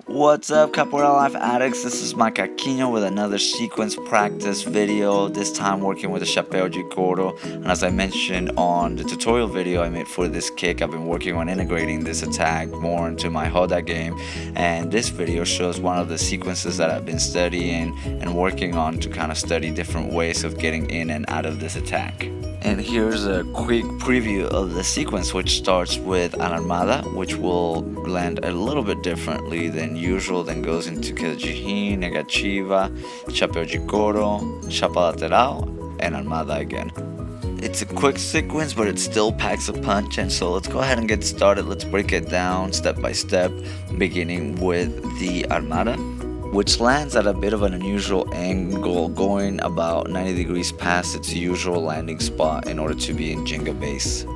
What's up, Capoeira Life addicts? This is Macaquinho with another sequence practice video, this time working with the Chapeu de Couro. And as I mentioned on the tutorial video I made for this kick, I've been working on integrating this attack more into my roda game. And this video shows one of the sequences that I've been studying and working on to kind of study different ways of getting in and out of this attack. And here's a quick preview of the sequence, which starts with an armada, which will land a little bit differently than usual, then goes into queda de rim, negativa, chapéu de couro, chapa lateral, and armada again. It's a quick sequence, but it still packs a punch, and so let's go ahead and get started. Let's break it down step by step, beginning with the armada, which lands at a bit of an unusual angle, going about 90 degrees past its usual landing spot in order to be in Jenga base.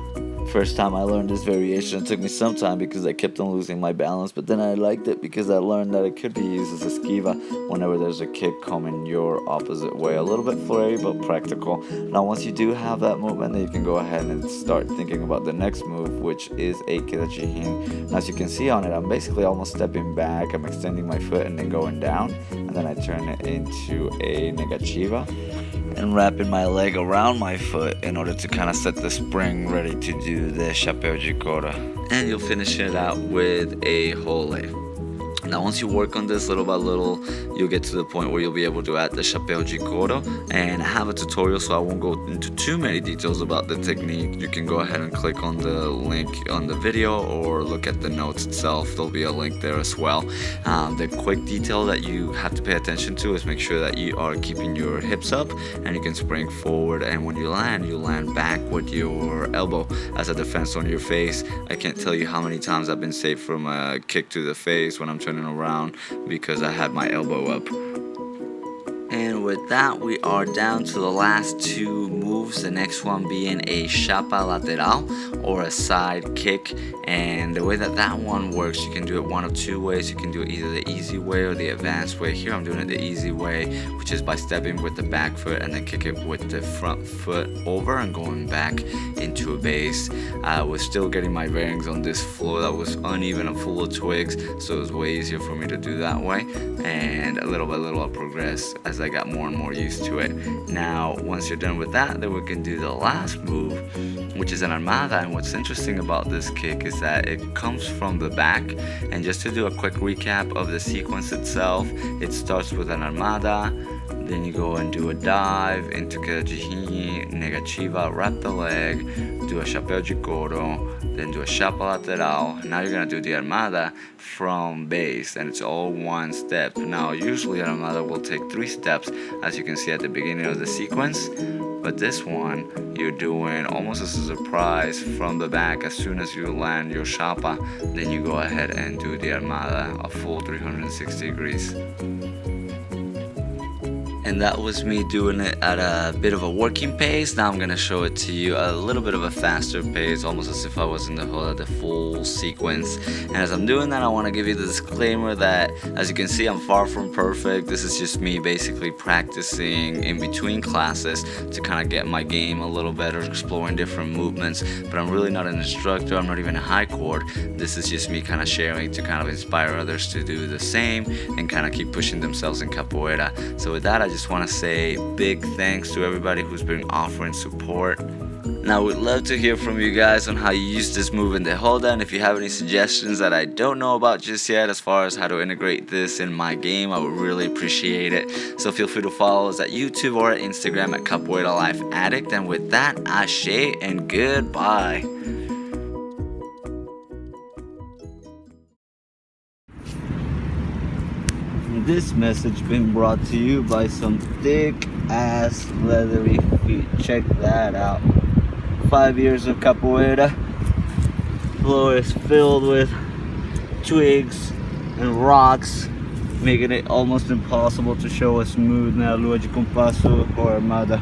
First time I learned this variation, it took me some time because I kept on losing my balance, but then I liked it because I learned that it could be used as a esquiva whenever there's a kick coming your opposite way. A little bit flurry, but practical. Now once you do have that movement, then you can go ahead and start thinking about the next move, which is a queda de rim. As you can see on it, I'm basically almost stepping back, I'm extending my foot and then going down, and then I turn it into a negativa and wrapping my leg around my foot in order to kind of set the spring ready to do the Chapeu de Couro. And you'll finish it out with a hole. Now once you work on this little by little, you'll get to the point where you'll be able to add the Chapeu de Couro, and I have a tutorial, so I won't go into too many details about the technique. You can go ahead and click on the link on the video or look at the notes itself. There'll be a link there as well. The quick detail that you have to pay attention to is make sure that you are keeping your hips up and you can spring forward, and when you land back with your elbow as a defense on your face. I can't tell you how many times I've been saved from a kick to the face when I'm turning around because I had my elbow up. And with that, we are down to the last two moves, the next one being a chapa lateral or a side kick. And the way that one works, you can do it one of two ways. You can do it either the easy way or the advanced way. Here I'm doing it the easy way, which is by stepping with the back foot and then kick it with the front foot over and going back into a base. I was still getting my bearings on this floor that was uneven and full of twigs, so it was way easier for me to do that way. And little by little I progressed as I got more and more used to it. Now once you're done with that, then we can do the last move, which is an armada. And what's interesting about this kick is that it comes from the back. And just to do a quick recap of the sequence itself, it starts with an armada, then you go and do a dive into queda de rim, negativa, wrap the leg, do a chapéu de couro, then do a chapa lateral. Now you're gonna do the armada from base, and it's all one step. Now usually an armada will take 3 steps, as you can see at the beginning of the sequence, but this one you're doing almost as a surprise from the back. As soon as you land your chapa, then you go ahead and do the armada a full 360 degrees. And that was me doing it at a bit of a working pace. Now I'm gonna show it to you a little bit of a faster pace, almost as if I was in the full sequence. And as I'm doing that, I wanna give you the disclaimer that, as you can see, I'm far from perfect. This is just me basically practicing in between classes to kind of get my game a little better, exploring different movements. But I'm really not an instructor, I'm not even a high court. This is just me kind of sharing to kind of inspire others to do the same and kind of keep pushing themselves in capoeira. So with that, I just want to say big thanks to everybody who's been offering support. Now we'd love to hear from you guys on how you use this move in the roda, and if you have any suggestions that I don't know about just yet as far as how to integrate this in my game, I would really appreciate it. So feel free to follow us at YouTube or at Instagram at Capoeira Life Addict. And with that, ashe and goodbye. This message been brought to you by some thick ass leathery feet. Check that out. 5 years of capoeira. Floor is filled with twigs and rocks, making it almost impossible to show a smooth now lua de compasso or armada.